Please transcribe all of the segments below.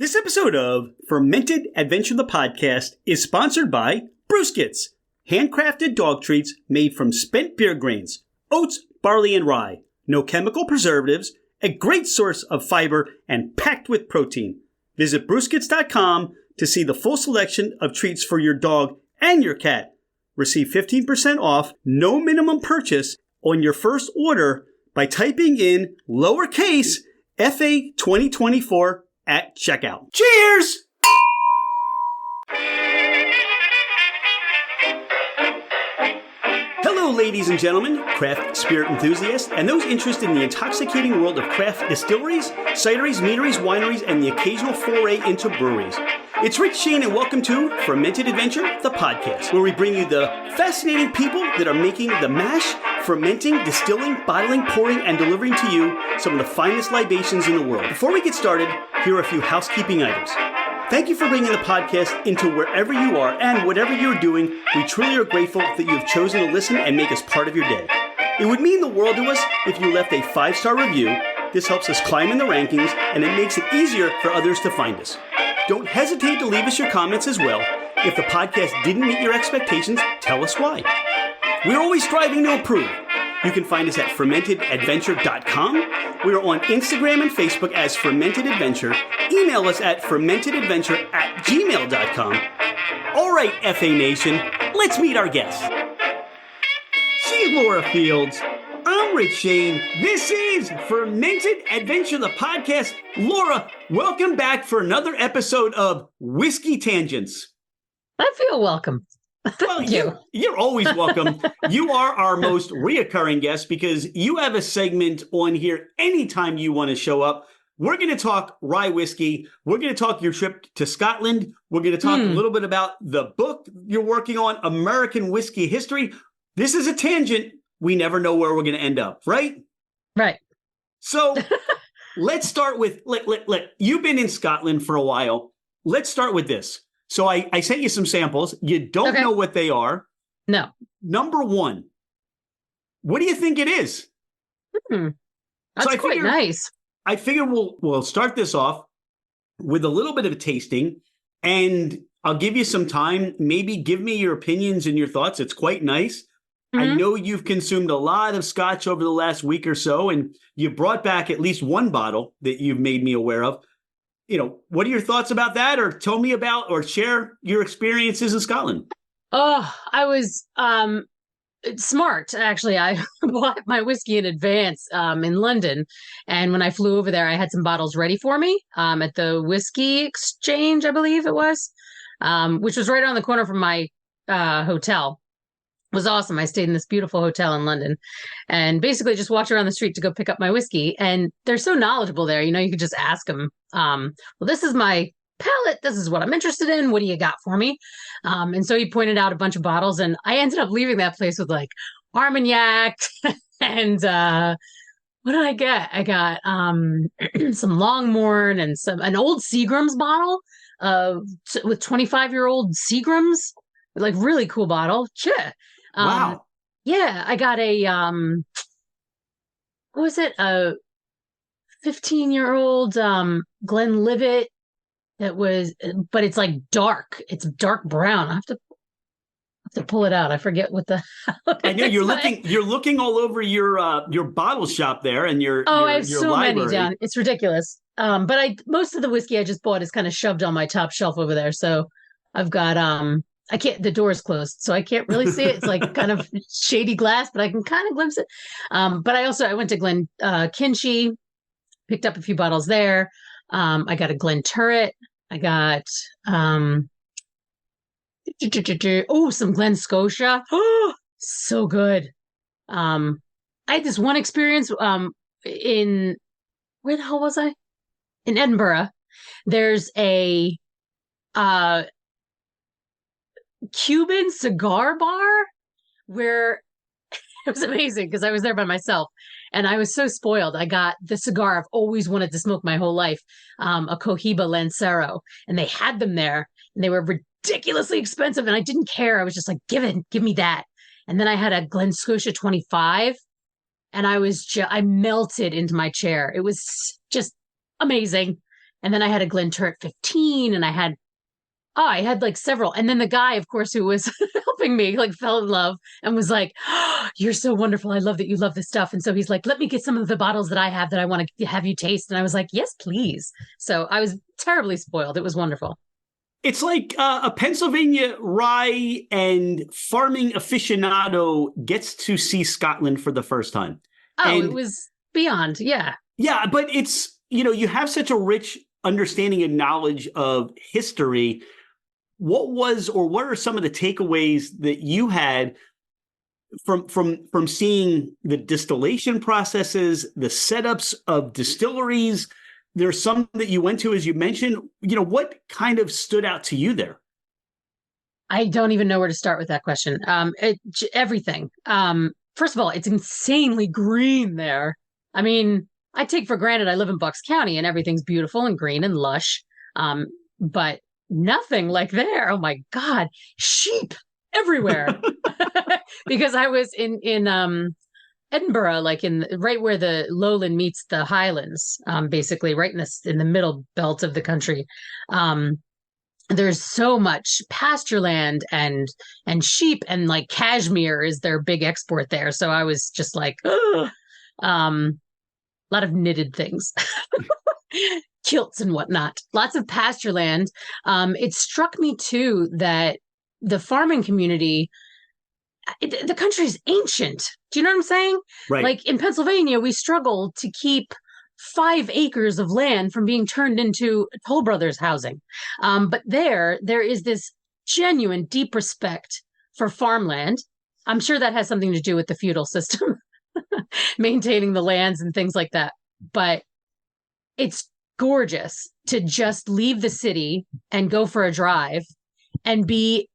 This episode of Fermented Adventure the Podcast is sponsored by Brewskits, handcrafted dog treats made from spent beer grains, oats, barley, and rye. No chemical preservatives, a great source of fiber, and packed with protein. Visit brewskits.com to see the full selection of treats for your dog and your cat. Receive 15% off, no minimum purchase on your first order by typing in lowercase FA 2024 at checkout. Cheers! Hello, ladies and gentlemen, craft spirit enthusiasts, and those interested in the intoxicating world of craft distilleries, cideries, meaderies, wineries, and the occasional foray into breweries. It's Rich Shane, and welcome to Fermented Adventure, the podcast, where we bring you the fascinating people that are making the mash, fermenting, distilling, bottling, pouring, and delivering to you some of the finest libations in the world. Before we get started, here are a few housekeeping items. Thank you for bringing the podcast into wherever you are and whatever you're doing. We truly are grateful that you have chosen to listen and make us part of your day. It would mean the world to us if you left a 5-star review. This helps us climb in the rankings, and it makes it easier for others to find us. Don't hesitate to leave us your comments as well. If the podcast didn't meet your expectations, tell us why. We're always striving to improve. You can find us at fermentedadventure.com. We are on Instagram and Facebook as Fermented Adventure. Email us at fermentedadventure@gmail.com. All right, FA Nation, let's meet our guests. She's Laura Fields. I'm Rich Shane. This is Fermented Adventure, the podcast. Laura, welcome back for another episode of Whiskey Tangents. I feel welcome. Well, you're always welcome. You are our most reoccurring guest because you have a segment on here anytime you want to show up. We're going to talk rye whiskey. We're going to talk your trip to Scotland. We're going to talk a little bit about the book you're working on, American Whiskey History. This is a tangent. We never know where we're going to end up, right? Right. So let's start with, you've been in Scotland for a while. Let's start with this. So I sent you some samples. You don't know what they are. No. Number one, what do you think it is? That's quite nice. I figure we'll start this off with a little bit of a tasting, and I'll give you some time. Maybe give me your opinions and your thoughts. It's quite nice. I know you've consumed a lot of scotch over the last week or so, and you brought back at least one bottle that you've made me aware of. You know, what are your thoughts about that? Or tell me about or share your experiences in Scotland. Oh, I was smart, actually. I bought my whiskey in advance in London. And when I flew over there, I had some bottles ready for me at the Whiskey Exchange, I believe it was, which was right around the corner from my hotel. It was awesome. I stayed in this beautiful hotel in London and basically just walked around the street to go pick up my whiskey. And they're so knowledgeable there. You know, you could just ask them, well, this is my palate. This is what I'm interested in. What do you got for me? And so he pointed out a bunch of bottles, and I ended up leaving that place with like Armagnac and what did I get? I got some Longmorn and an old Seagram's bottle with 25-year-old Seagram's, like really cool bottle. Wow. Yeah, I got a what was it? A 15-year-old Glenlivet that was, but it's like dark. It's dark brown. I have to pull it out. I forget what the I know you're looking all over your bottle shop there and your I have your so library. many down. It's ridiculous. But most of the whiskey I just bought is kind of shoved on my top shelf over there. So I've got I can't, the door's closed, so I can't really see it. It's like kind of shady glass, but I can kind of glimpse it. But I went to Glen Kinchy, picked up a few bottles there. I got a Glen Turret. I got some Glen Scotia. Oh, so good. I had this one experience in, where the hell was I? In Edinburgh. There's a Cuban cigar bar where it was amazing because I was there by myself and I was so spoiled. I got the cigar I've always wanted to smoke my whole life, a Cohiba Lancero, and they had them there and they were ridiculously expensive and I didn't care. I was just like, give me that. And then I had a Glen Scotia 25 and I melted into my chair. It was just amazing. And then I had a Glenturret 15, and I had like several. And then the guy, of course, who was helping me, like fell in love and was like, oh, you're so wonderful. I love that you love this stuff. And so he's like, let me get some of the bottles that I have that I want to have you taste. And I was like, yes, please. So I was terribly spoiled. It was wonderful. It's like a Pennsylvania rye and farming aficionado gets to see Scotland for the first time. Oh, it And was beyond. Yeah. yeah, but it's, you have such a rich understanding and knowledge of history. What are some of the takeaways that you had from seeing the distillation processes, the setups of distilleries? There's some that you went to, as you mentioned. What kind of stood out to you there? I don't even know where to start with that question. Everything. First of all, it's insanely green there. I mean, I take for granted I live in Bucks County and everything's beautiful and green and lush. But nothing like there. Oh my God, sheep everywhere. Because I was in Edinburgh, like in right where the lowland meets the highlands, basically right in the middle belt of the country. There's so much pasture land and sheep, and like cashmere is their big export there. So I was just like, ugh. A lot of knitted things. Kilts and whatnot, lots of pasture land. It struck me too that the farming community, the country's ancient. Do you know what I'm saying? Right. Like in Pennsylvania, we struggle to keep 5 acres of land from being turned into Toll Brothers housing. But there is this genuine deep respect for farmland. I'm sure that has something to do with the feudal system, maintaining the lands and things like that. But it's gorgeous to just leave the city and go for a drive and be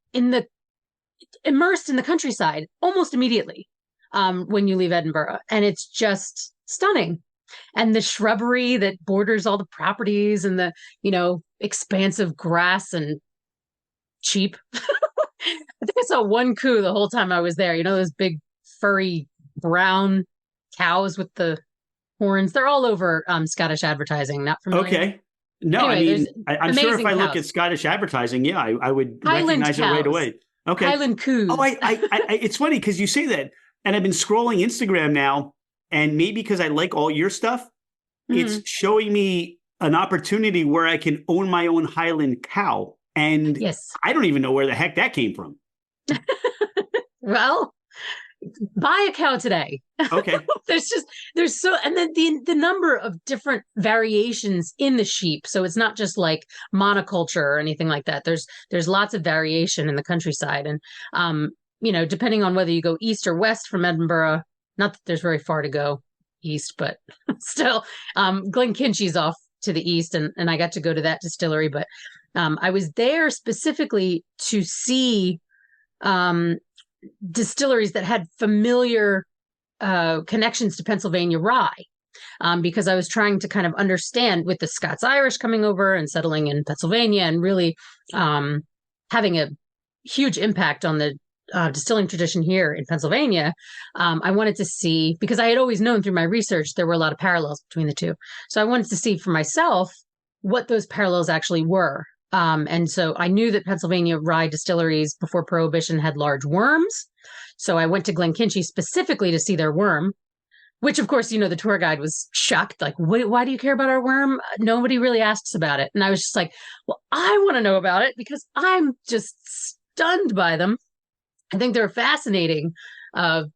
immersed in the countryside almost immediately when you leave Edinburgh. And it's just stunning. And the shrubbery that borders all the properties and the, expansive grass and sheep. I think I saw one coo the whole time I was there. Those big furry brown cows with the horns. They're all over Scottish advertising. Not familiar. Okay. No, Anyway, I'm sure if I look cows. at Scottish advertising, yeah, I would Highland recognize cows. it right away. Okay. Highland coos. Oh, it's funny because you say that, and I've been scrolling Instagram now, and maybe because I like all your stuff, it's showing me an opportunity where I can own my own Highland cow. And yes. I don't even know where the heck that came from. Well, buy a cow today. Okay. And then the number of different variations in the sheep. So it's not just like monoculture or anything like that. There's lots of variation in the countryside. And, depending on whether you go east or west from Edinburgh, not that there's very far to go east, but still, Glenkinchy's off to the east, and I got to go to that distillery. But I was there specifically to see distilleries that had familiar connections to Pennsylvania rye, because I was trying to kind of understand with the Scots-Irish coming over and settling in Pennsylvania and really having a huge impact on the distilling tradition here in Pennsylvania. I wanted to see, because I had always known through my research there were a lot of parallels between the two. So I wanted to see for myself what those parallels actually were. And so I knew that Pennsylvania rye distilleries before Prohibition had large worms. So I went to Glenkinchy specifically to see their worm, which of course, the tour guide was shocked. Like, why do you care about our worm? Nobody really asks about it. And I was just like, well, I want to know about it because I'm just stunned by them. I think they're fascinating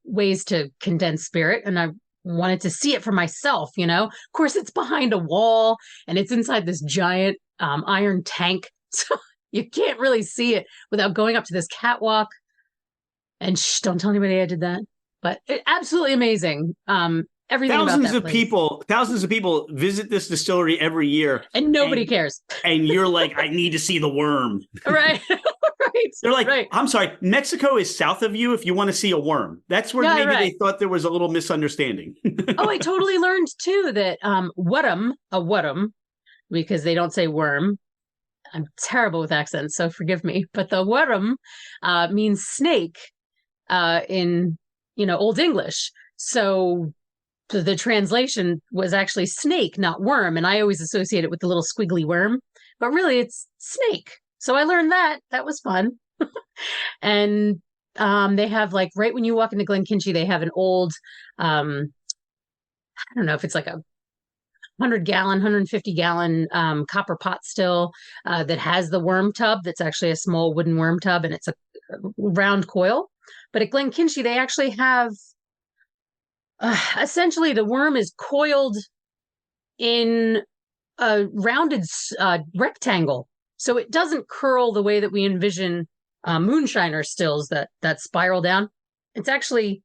ways to condense spirit. And I wanted to see it for myself, Of course, it's behind a wall and it's inside this giant iron tank. So you can't really see it without going up to this catwalk. And don't tell anybody I did that. But absolutely amazing. Everything thousands about that thousands of people visit this distillery every year. And nobody cares. And you're like, I need to see the worm. Right. Right. They're like, right. I'm sorry, Mexico is south of you if you want to see a worm. That's where maybe they thought there was a little misunderstanding. Oh, I totally learned too that wutum, because they don't say worm. I'm terrible with accents, so forgive me. But the wutum means snake in Old English. So the translation was actually snake, not worm. And I always associate it with the little squiggly worm, but really it's snake. So I learned that. That was fun. And they have like right when you walk into Glenkinchie, they have an old, I don't know if it's like a 100-gallon, 150-gallon copper pot still that has the worm tub. That's actually a small wooden worm tub, and it's a round coil. But at Glenkinchie, they actually have essentially the worm is coiled in a rounded rectangle, so it doesn't curl the way that we envision moonshiner stills that spiral down. It's actually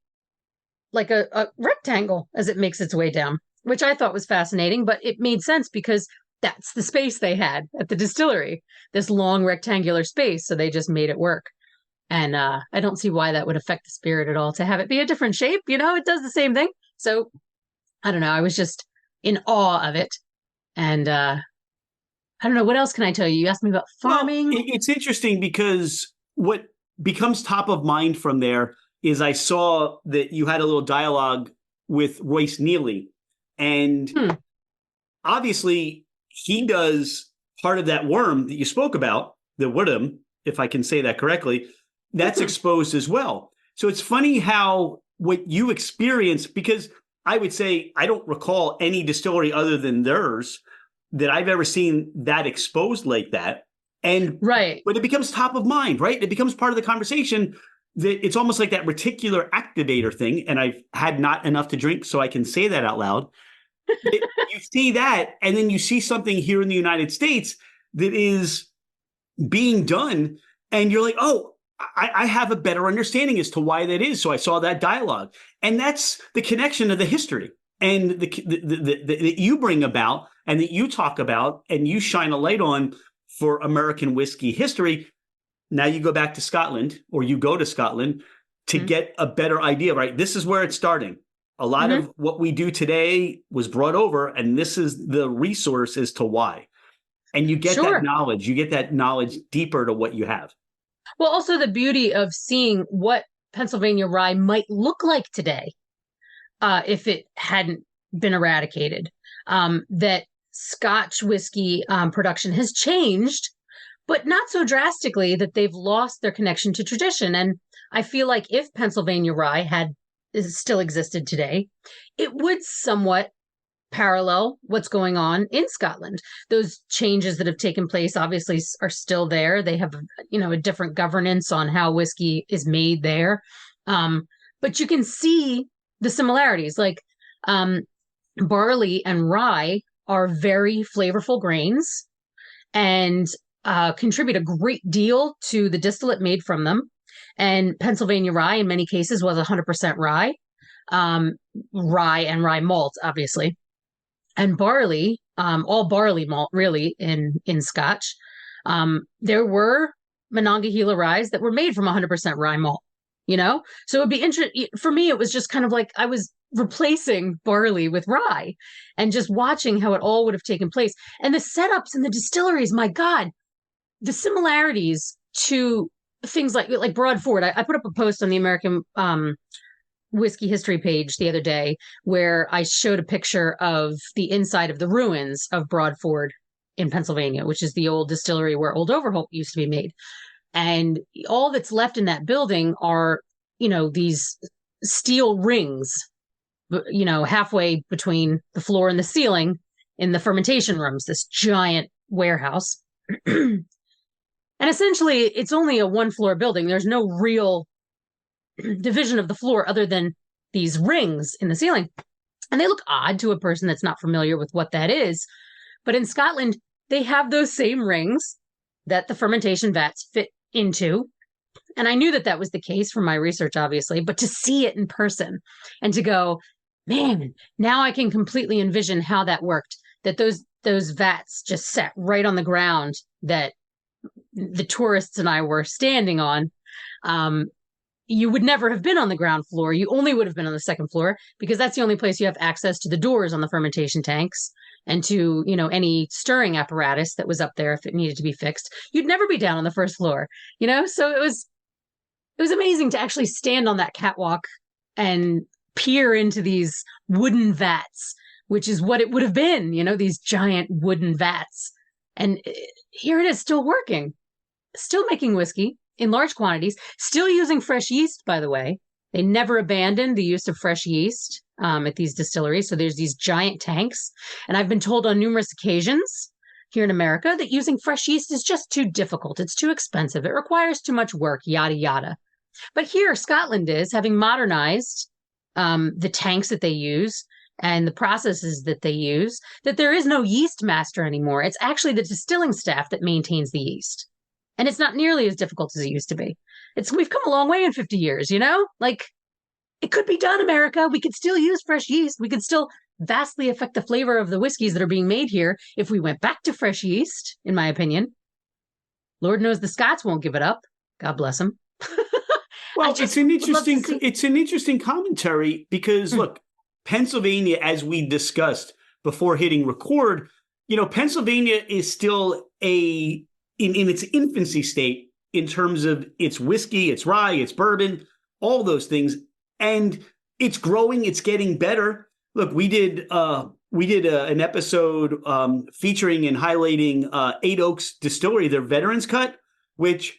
like a rectangle as it makes its way down, which I thought was fascinating, but it made sense because that's the space they had at the distillery, this long rectangular space. So they just made it work. And I don't see why that would affect the spirit at all to have it be a different shape. It does the same thing. So I don't know. I was just in awe of it. And I don't know. What else can I tell you? You asked me about farming. Well, it's interesting because what becomes top of mind from there is I saw that you had a little dialogue with Royce Neely. And obviously he does part of that worm that you spoke about, the woodum, if I can say that correctly, that's exposed as well. So it's funny how what you experience, because I would say I don't recall any distillery other than theirs that I've ever seen that exposed like that. And right. But it becomes top of mind, right? It becomes part of the conversation. That it's almost like that reticular activator thing. And I've had not enough to drink, so I can say that out loud. You see that, and then you see something here in the United States that is being done, and you're like, oh, I have a better understanding as to why that is. So I saw that dialogue. And that's the connection of the history and that you bring about and that you talk about and you shine a light on for American whiskey history. Now you go back to Scotland, or you go to Scotland to get a better idea, right? This is where it's starting. A lot of what we do today was brought over, and this is the resource as to why. And you get that knowledge. You get that knowledge deeper to what you have. Well, also the beauty of seeing what Pennsylvania rye might look like today if it hadn't been eradicated. That Scotch whiskey production has changed, but not so drastically that they've lost their connection to tradition. And I feel like if Pennsylvania rye still existed today, it would somewhat parallel what's going on in Scotland. Those changes that have taken place obviously are still there. They have, a different governance on how whiskey is made there. But you can see the similarities, like barley and rye are very flavorful grains and contribute a great deal to the distillate made from them. And Pennsylvania rye, in many cases, was 100% rye, rye and rye malt, obviously. And barley, all barley malt, really, in Scotch. There were Monongahela ryes that were made from 100% rye malt, So it would be interesting. For me, it was just kind of like I was replacing barley with rye and just watching how it all would have taken place. And the setups in the distilleries, my God, the similarities to things like Broadford. I put up a post on the American whiskey history page the other day where I showed a picture of the inside of the ruins of Broadford in Pennsylvania, which is the old distillery where Old Overholt used to be made. And all that's left in that building are, these steel rings, halfway between the floor and the ceiling in the fermentation rooms, this giant warehouse. And essentially, it's only a one-floor building. There's no real division of the floor other than these rings in the ceiling. And they look odd to a person that's not familiar with what that is. But in Scotland, they have those same rings that the fermentation vats fit into. And I knew that that was the case from my research, obviously, but to see it in person and to go, man, now I can completely envision how that worked, that those vats just sat right on the ground that the tourists and I were standing on. You would never have been on the ground floor. You only would have been on the second floor because that's the only place you have access to the doors on the fermentation tanks and to, any stirring apparatus that was up there if it needed to be fixed. You'd never be down on the first floor, So it was amazing to actually stand on that catwalk and peer into these wooden vats, which is what it would have been, these giant wooden vats. And here it is, still working, still making whiskey in large quantities, still using fresh yeast, by the way. They never abandoned the use of fresh yeast at these distilleries. So there's these giant tanks. And I've been told on numerous occasions here in America that using fresh yeast is just too difficult. It's too expensive. It requires too much work, yada, yada. But here, Scotland is, having modernized the tanks that they use and the processes that they use, that there is no yeast master anymore. It's actually the distilling staff that maintains the yeast. And it's not nearly as difficult as it used to be. We've come a long way in 50 years, Like, it could be done, America. We could still use fresh yeast. We could still vastly affect the flavor of the whiskeys that are being made here if we went back to fresh yeast, in my opinion. Lord knows the Scots won't give it up. God bless them. Well, it's an interesting commentary because, look, Pennsylvania, as we discussed before hitting record, Pennsylvania is still in its infancy state in terms of its whiskey, its rye, its bourbon, all those things. And it's growing, it's getting better. Look, we did an episode featuring and highlighting Eight Oaks Distillery, their Veterans Cut, which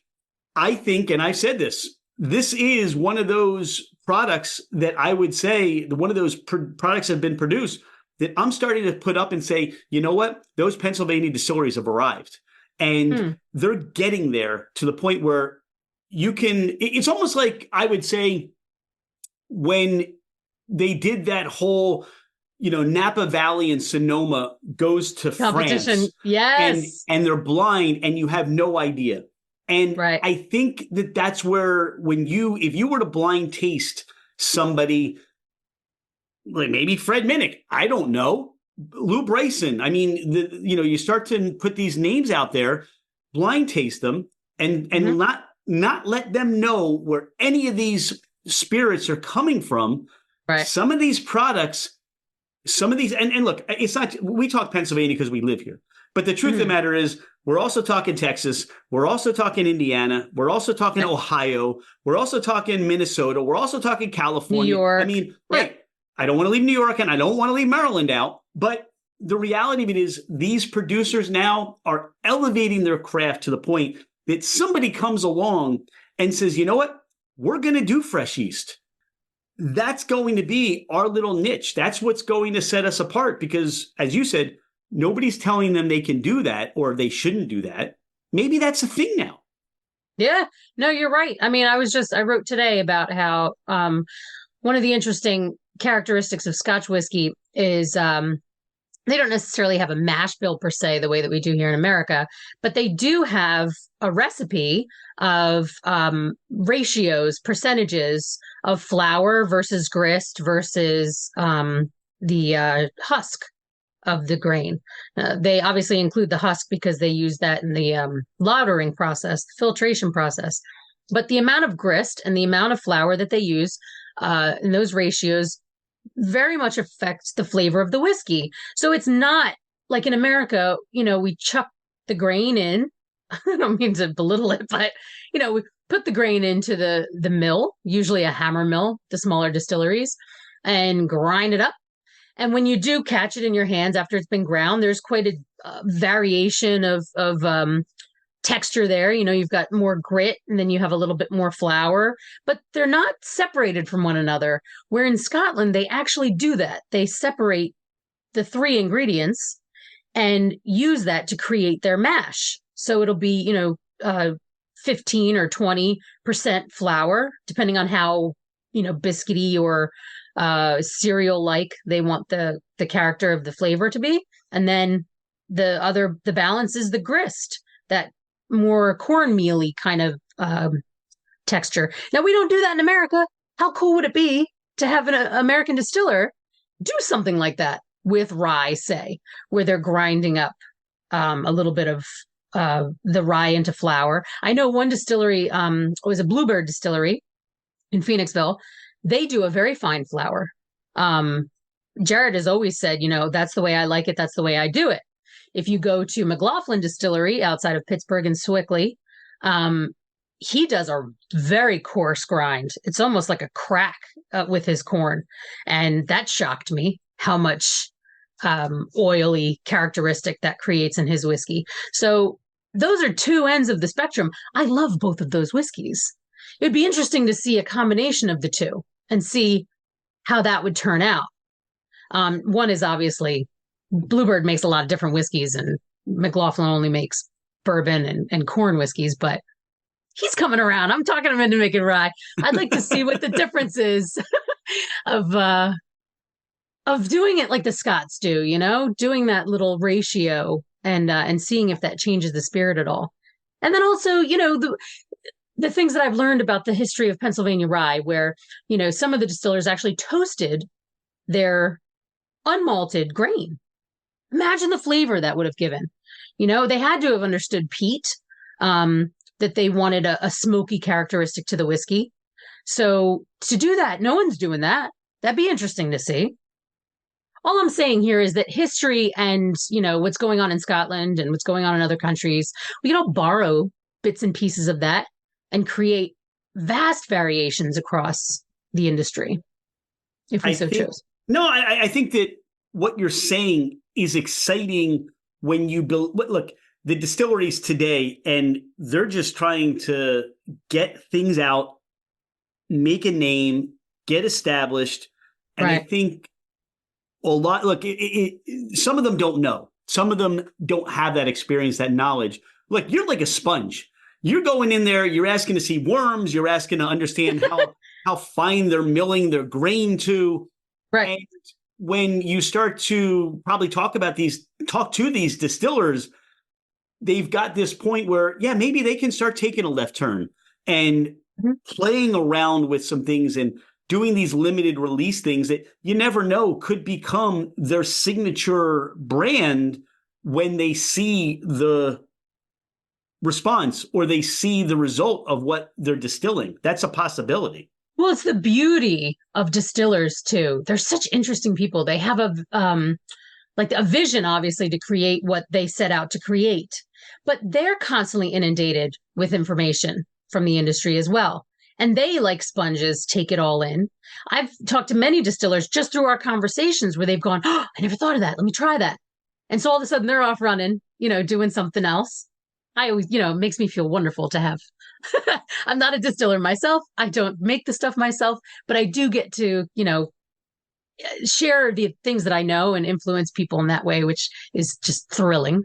I think, and I've said this is one of those products that I would say, one of those products have been produced that I'm starting to put up and say, you know what? Those Pennsylvania distilleries have arrived. And they're getting there to the point where it's almost like, I would say, when they did that whole, Napa Valley and Sonoma goes to France. Yes. And they're blind and you have no idea. And right. I think that's where if you were to blind taste somebody, like maybe Fred Minnick, I don't know, Lou Bryson. I mean, you start to put these names out there, blind taste them, and not let them know where any of these spirits are coming from. Right. Some of these products, and look, it's not. We talk Pennsylvania because we live here, but the truth of the matter is, we're also talking Texas. We're also talking Indiana. We're also talking Ohio. We're also talking Minnesota. We're also talking California. New York. I mean, right. I don't want to leave New York and I don't want to leave Maryland out. But the reality of it is these producers now are elevating their craft to the point that somebody comes along and says, you know what? We're going to do fresh yeast. That's going to be our little niche. That's what's going to set us apart because, as you said, nobody's telling them they can do that or they shouldn't do that. Maybe that's a thing now. Yeah, no, you're right. I mean, I wrote today about how one of the interesting characteristics of Scotch whiskey is they don't necessarily have a mash bill per se, the way that we do here in America, but they do have a recipe of ratios, percentages of flour versus grist versus the husk of the grain. They obviously include the husk because they use that in the lautering process, the filtration process. But the amount of grist and the amount of flour that they use in those ratios very much affects the flavor of the whiskey. So it's not like in America, we chuck the grain in. I don't mean to belittle it, but, we put the grain into the mill, usually a hammer mill, the smaller distilleries, and grind it up. And when you do catch it in your hands after it's been ground, there's quite a variation of texture there. You've got more grit and then you have a little bit more flour, but they're not separated from one another. Where in Scotland, they actually do that. They separate the three ingredients and use that to create their mash. So it'll be, 15 or 20% flour, depending on how, biscuity or cereal-like they want the character of the flavor to be. And then the balance is the grist, that more cornmeal-y kind of texture. Now, we don't do that in America. How cool would it be to have an American distiller do something like that with rye, say, where they're grinding up a little bit of the rye into flour? I know one distillery, it was a Bluebird distillery in Phoenixville. They do a very fine flour. Jared has always said, that's the way I like it. That's the way I do it. If you go to McLaughlin Distillery outside of Pittsburgh and Swickley, he does a very coarse grind. It's almost like a crack with his corn. And that shocked me how much oily characteristic that creates in his whiskey. So those are two ends of the spectrum. I love both of those whiskeys. It'd be interesting to see a combination of the two and see how that would turn out. One is obviously Bluebird makes a lot of different whiskeys, and McLaughlin only makes bourbon and corn whiskeys, but he's coming around. I'm talking him into making rye. I'd like to see what the difference is of doing it like the Scots do, doing that little ratio and seeing if that changes the spirit at all. And then also, the things that I've learned about the history of Pennsylvania rye, where, some of the distillers actually toasted their unmalted grain. Imagine the flavor that would have given. They had to have understood peat, that they wanted a smoky characteristic to the whiskey. So to do that, no one's doing that. That'd be interesting to see. All I'm saying here is that history and, what's going on in Scotland and what's going on in other countries, we can all borrow bits and pieces of that and create vast variations across the industry if we chose. No, I think that what you're saying is exciting when you build. Look, the distilleries today, and they're just trying to get things out, make a name, get established. And right. I think a lot, look, some of them don't know. Some of them don't have that experience, that knowledge. Look, you're like a sponge. You're going in there, you're asking to see worms, you're asking to understand how fine they're milling their grain to. Right. And when you start to probably talk to these distillers, they've got this point where, yeah, maybe they can start taking a left turn and playing around with some things and doing these limited release things that you never know could become their signature brand when they see the response or they see the result of what they're distilling. That's a possibility. Well, it's the beauty of distillers too. They're such interesting people. They have a vision, obviously, to create what they set out to create, but they're constantly inundated with information from the industry as well. And they, like sponges, take it all in. I've talked to many distillers just through our conversations where they've gone, oh, I never thought of that. Let me try that. And so all of a sudden they're off running, doing something else. I always, it makes me feel wonderful to have. I'm not a distiller myself. I don't make the stuff myself, but I do get to, share the things that I know and influence people in that way, which is just thrilling.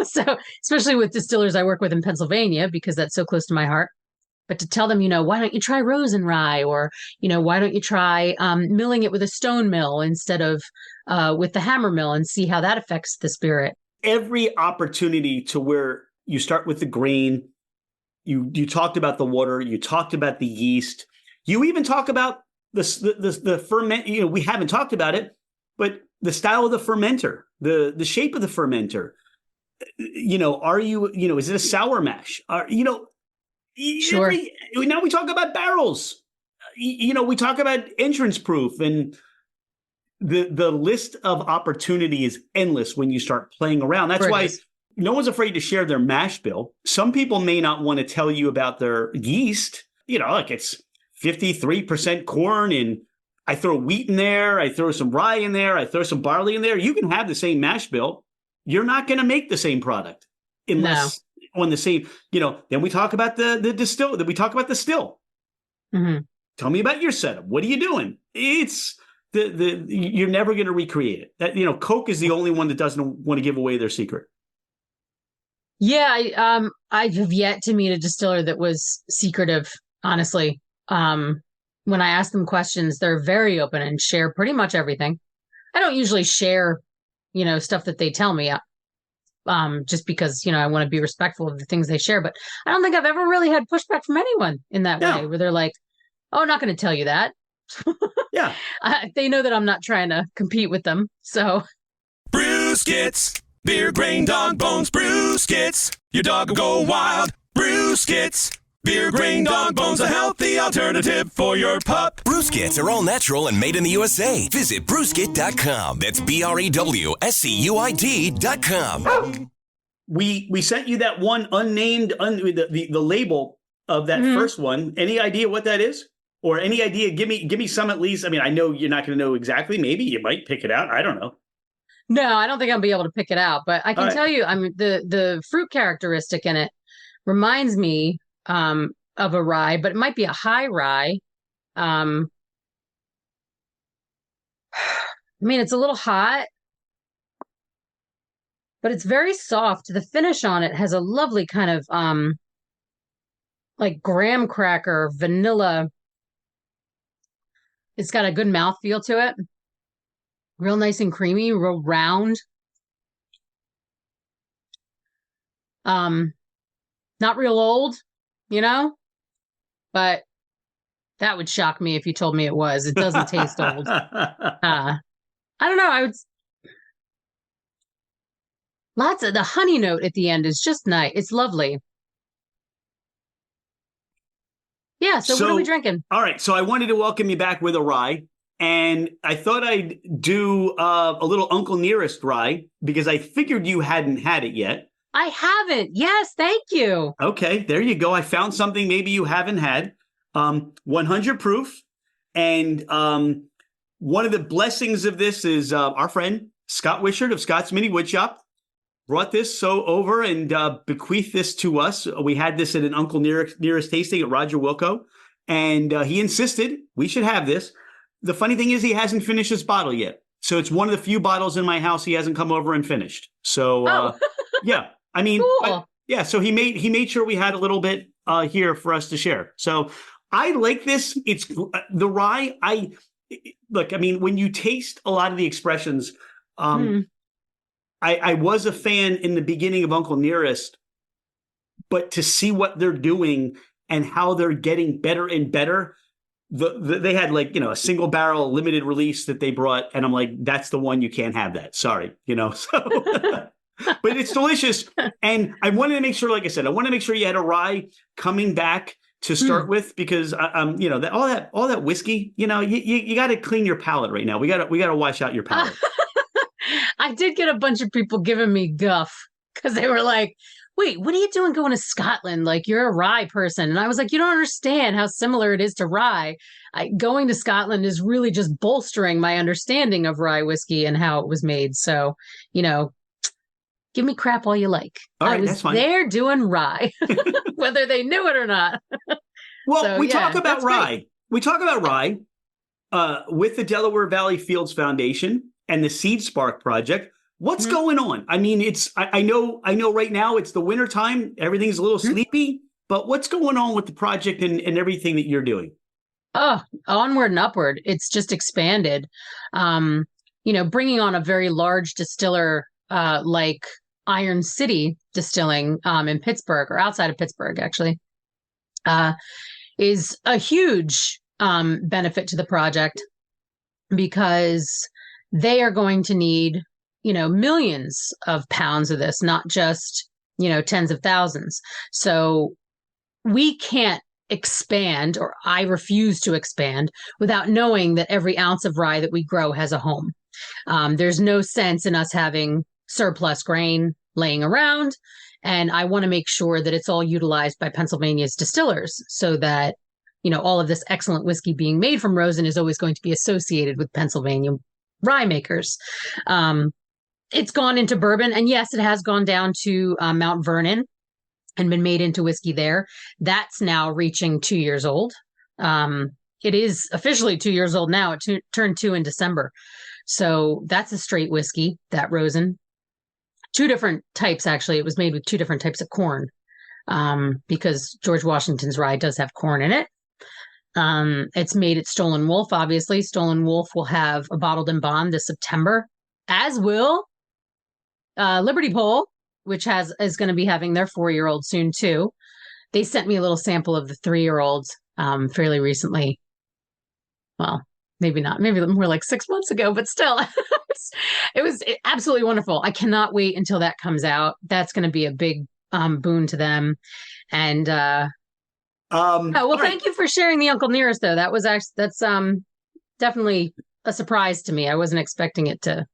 So, especially with distillers I work with in Pennsylvania, because that's so close to my heart. But to tell them, why don't you try Rosen Rye, or, why don't you try milling it with a stone mill instead of with the hammer mill, and see how that affects the spirit. Every opportunity to where you start with the grain, you talked about the water, you talked about the yeast, you even talk about the ferment. We haven't talked about it, but the style of the fermenter, the shape of the fermenter. Are you, is it a sour mash? Sure. Now we talk about barrels. We talk about entrance proof, and the list of opportunity is endless when you start playing around. That's why no one's afraid to share their mash bill. Some people may not want to tell you about their yeast. Like it's 53% corn, and I throw wheat in there, I throw some rye in there, I throw some barley in there. You can have the same mash bill. You're not going to make the same product unless on the same, then we talk about the distill, then we talk about the still. Mm-hmm. Tell me about your setup. What are you doing? It's you're never going to recreate it. That, Coke is the only one that doesn't want to give away their secret. Yeah. I have yet to meet a distiller that was secretive, honestly. When I ask them questions, they're very open and share pretty much everything. I don't usually share, stuff that they tell me, just because, I want to be respectful of the things they share. But I don't think I've ever really had pushback from anyone in that way, where they're like, oh, I'm not going to tell you that. Yeah. They know that I'm not trying to compete with them. So. Brewskits, beer, grain, dog bones, brewskits. Your dog will go wild. Brewskits. Beer, grain, dog bones, a healthy alternative for your pup. Brewskits are all natural and made in the USA. Visit brewskit.com. That's BREWSCUID.com. We sent you that one unnamed, the label. of that Mhm. first one. Any idea what that is? Or any idea? Give me some at least. I mean, I know you're not going to know exactly. Maybe you might pick it out. I don't know. No, I don't think I'll be able to pick it out, but I All can right. tell you, I mean, the fruit characteristic in it reminds me of a rye, but it might be a high rye. Um, I mean, it's a little hot, but it's very soft. The finish on it has a lovely kind of like graham cracker, vanilla. It's got a good mouthfeel to it. Real nice and creamy, real round. Um, Not real old, you know, but that would shock me if you told me it was. It doesn't taste old. I don't know. I would. Lots of the honey note at the end is just nice. It's lovely. Yeah. So what are we drinking? All right. So I wanted to welcome you back with a rye. And I thought I'd do a little Uncle Nearest rye because I figured you hadn't had it yet. I haven't. Yes. Thank you. Okay. There you go. I found something maybe you haven't had. 100 proof. And one of the blessings of this is our friend Scott Wishart of Scott's Mini Woodshop brought this over and bequeathed this to us. We had this at an Uncle Nearest tasting at Roger Wilco, and he insisted we should have this. The funny thing is he hasn't finished his bottle yet. So it's one of the few bottles in my house he hasn't come over and finished. So, yeah, I mean, Cool. yeah, so he made sure we had a little bit here for us to share. So I like this. It's the rye. Look, I mean, when you taste a lot of the expressions, I was a fan in the beginning of Uncle Nearest, but to see what they're doing and how they're getting better and better, they had like, a single barrel limited release that they brought. And I'm like, that's the one. You can't have that. Sorry. So, but it's delicious. And I wanted to make sure, like I said, you had a rye coming back to start with, because that all that whiskey, you got to clean your palate right now. We got to wash out your palate. I did get a bunch of people giving me guff because they were like, wait, what are you doing going to Scotland? Like, you're a rye person. And I was like, you don't understand how similar it is to rye. Going to Scotland is really just bolstering my understanding of rye whiskey and how it was made. So, give me crap all you like. All right, I was that's fine. there doing rye, whether they knew it or not. Well, So, we yeah, talk about that's rye. great. We talk about rye with the Delaware Valley Fields Foundation and the Seed Spark Project. What's going on? I mean, I know right now it's the winter time. Everything's a little sleepy, but what's going on with the project and everything that you're doing? Oh, onward and upward. It's just expanded. Bringing on a very large distiller like Iron City Distilling in Pittsburgh, or outside of Pittsburgh, actually, is a huge benefit to the project, because they are going to need, millions of pounds of this, not just, tens of thousands. So we can't expand, or I refuse to expand, without knowing that every ounce of rye that we grow has a home. There's no sense in us having surplus grain laying around. And I want to make sure that it's all utilized by Pennsylvania's distillers, so that, all of this excellent whiskey being made from Rosen is always going to be associated with Pennsylvania rye makers. It's gone into bourbon, and yes, it has gone down to Mount Vernon and been made into whiskey there. That's now reaching 2 years old. It is officially 2 years old now. It turned 2 in December. So that's a straight whiskey, that Rosen. 2 different types, actually. It was made with 2 different types of corn, because George Washington's rye does have corn in it. It's made at Stolen Wolf, obviously. Stolen Wolf will have a bottled in bond this September, as will Liberty Pole, which is going to be having their 4-year-old soon too. They sent me a little sample of the 3-year-olds fairly recently. Well, maybe not, maybe more like 6 months ago, but still, it was absolutely wonderful. I cannot wait until that comes out. That's going to be a big boon to them. And thank you for sharing the Uncle Nearest, though. That's definitely a surprise to me. I wasn't expecting it to.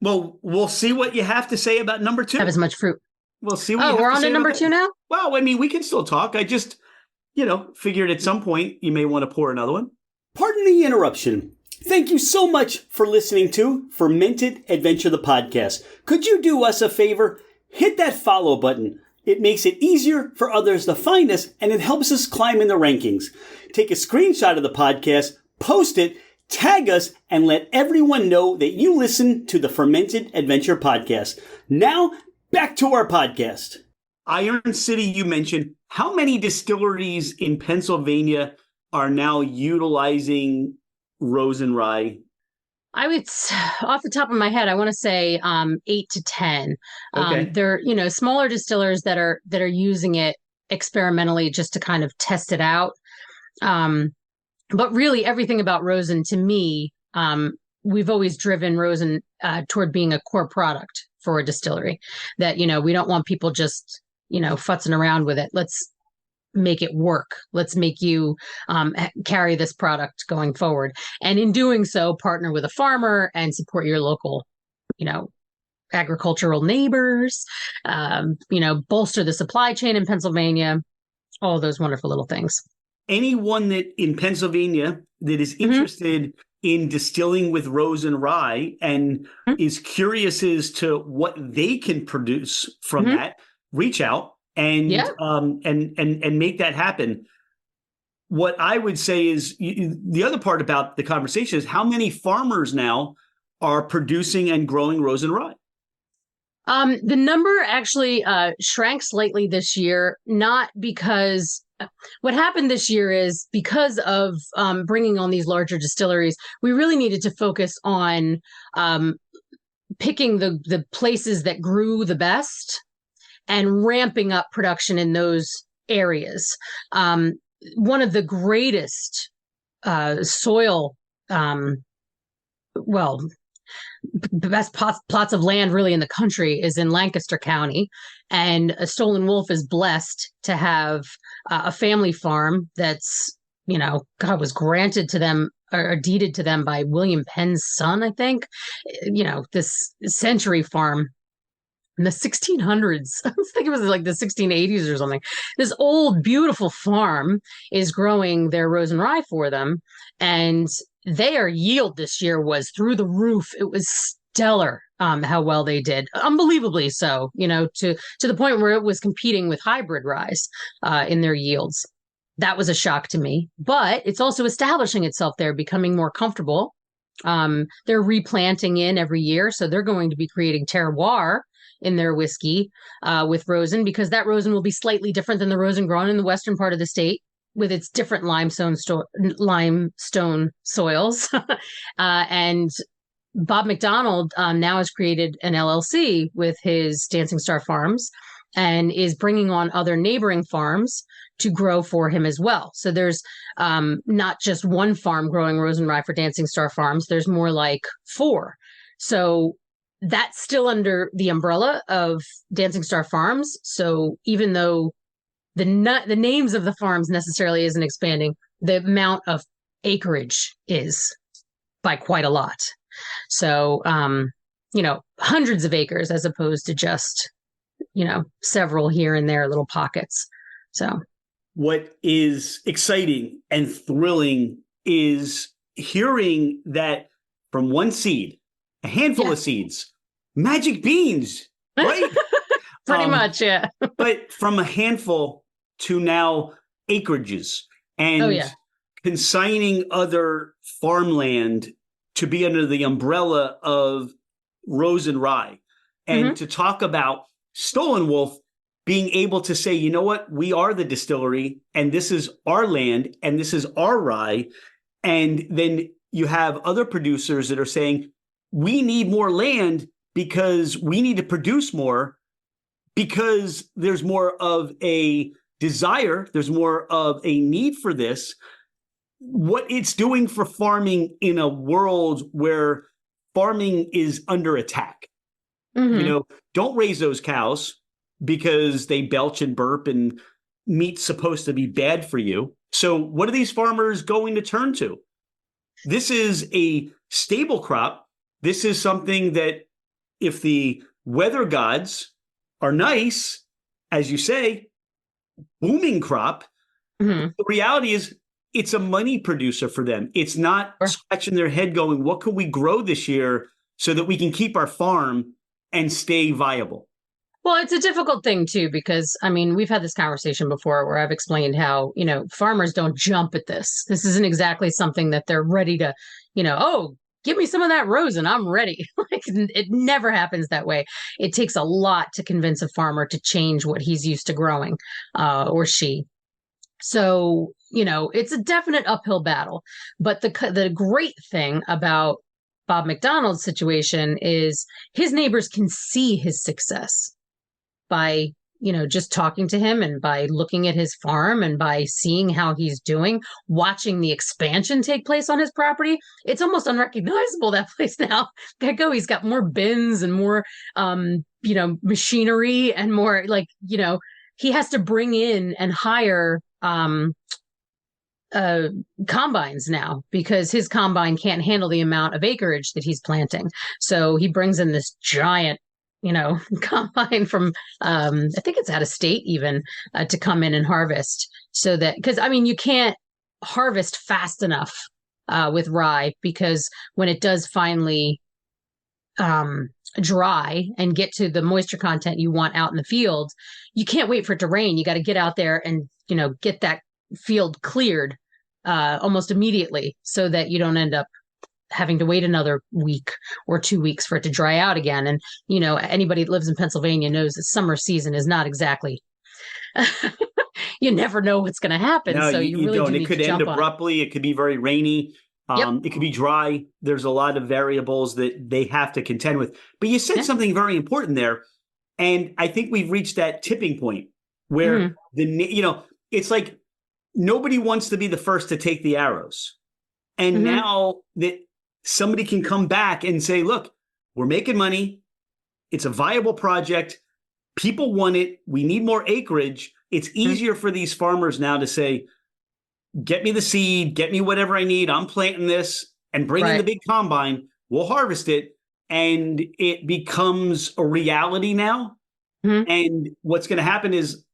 Well, we'll see what you have to say about number 2. Have as much fruit. We'll see what you have we're to on say to number about 2 now? Well, I mean, we can still talk. figured at some point you may want to pour another one. Pardon the interruption. Thank you so much for listening to Fermented Adventure, the podcast. Could you do us a favor? Hit that follow button. It makes it easier for others to find us, and it helps us climb in the rankings. Take a screenshot of the podcast, post it, tag us, and let everyone know that you listen to the Fermented Adventure podcast. Now, back to our podcast. Iron City, you mentioned. How many distilleries in Pennsylvania are now utilizing Rosen Rye? I would, off the top of my head, I want to say 8 to 10. Okay. They're, smaller distillers that are using it experimentally just to kind of test it out. But really everything about Rosen, to me, we've always driven Rosen toward being a core product for a distillery. That, we don't want people just, futzing around with it. Let's make it work. Let's make you carry this product going forward. And in doing so, partner with a farmer and support your local, agricultural neighbors, bolster the supply chain in Pennsylvania, all those wonderful little things. Anyone that in Pennsylvania that is interested in distilling with Rosen Rye and is curious as to what they can produce from that, reach out and make that happen. What I would say is the other part about the conversation is how many farmers now are producing and growing Rosen Rye? The number actually shrank slightly this year, not because what happened this year is because of bringing on these larger distilleries, we really needed to focus on picking the places that grew the best and ramping up production in those areas. One of the greatest soil, best plots of land really in the country is in Lancaster County. And Stolen Wolf is blessed to have a family farm that's, was granted to them or deeded to them by William Penn's son, I think. This Century farm in the 1600s. I think it was like the 1680s or something. This old, beautiful farm is growing their Rosen Rye for them. And their yield this year was through the roof. It was stellar how well they did. Unbelievably so, to the point where it was competing with hybrid ryes in their yields. That was a shock to me. But it's also establishing itself there, becoming more comfortable. They're replanting in every year. So they're going to be creating terroir in their whiskey with Rosen, because that Rosen will be slightly different than the Rosen grown in the western part of the state with its different limestone soils. And Bob McDonald now has created an LLC with his Dancing Star Farms and is bringing on other neighboring farms to grow for him as well. So there's not just one farm growing Rosen Rye for Dancing Star Farms. There's more like 4. So that's still under the umbrella of Dancing Star Farms. So even though the names of the farms necessarily isn't expanding, the amount of acreage is by quite a lot. So, hundreds of acres as opposed to just, several here and there little pockets. So what is exciting and thrilling is hearing that from one seed, a handful of seeds, magic beans, right? Pretty much, yeah. But from a handful to now acreages and consigning other farmland to be under the umbrella of Rosen Rye, and to talk about Stolen Wolf being able to say, you know what, we are the distillery and this is our land and this is our rye. And then you have other producers that are saying, we need more land because we need to produce more, because there's more of a desire, there's more of a need for this. What it's doing for farming in a world where farming is under attack. Don't raise those cows because they belch and burp and meat's supposed to be bad for you. So what are these farmers going to turn to? This is a stable crop. This is something that if the weather gods are nice, as you say, booming crop, Mhm. The reality is it's a money producer for them. It's not Sure. scratching their head going, what can we grow this year so that we can keep our farm and stay viable? Well, it's a difficult thing too, because I mean, we've had this conversation before where I've explained how, farmers don't jump at this. This isn't exactly something that they're ready to, oh, give me some of that Rosen, I'm ready. Like it never happens that way. It takes a lot to convince a farmer to change what he's used to growing, or she. So, it's a definite uphill battle. But the great thing about Bob McDonald's situation is his neighbors can see his success by just talking to him and by looking at his farm and by seeing how he's doing, watching the expansion take place on his property. It's almost unrecognizable, that place now. Gecko, he's got more bins and more machinery and more he has to bring in and hire combines now because his combine can't handle the amount of acreage that he's planting. So he brings in this giant combine from I think it's out of state even, to come in and harvest, so that, because I mean you can't harvest fast enough with rye, because when it does finally dry and get to the moisture content you want out in the field, you can't wait for it to rain. You got to get out there and get that field cleared almost immediately, so that you don't end up having to wait another week or 2 weeks for it to dry out again. And, anybody that lives in Pennsylvania knows that summer season is not exactly, you never know what's going to happen. No, so you really don't. do It need could to end jump on it. abruptly. It could be very rainy. Yep. It could be dry. There's a lot of variables that they have to contend with. But you said Yeah. something very important there. And I think we've reached that tipping point where it's like nobody wants to be the first to take the arrows. And now that somebody can come back and say, look, we're making money. It's a viable project. People want it. We need more acreage. It's easier for these farmers now to say, get me the seed, get me whatever I need. I'm planting this, and bring in the big combine. We'll harvest it. And it becomes a reality now. And what's going to happen is,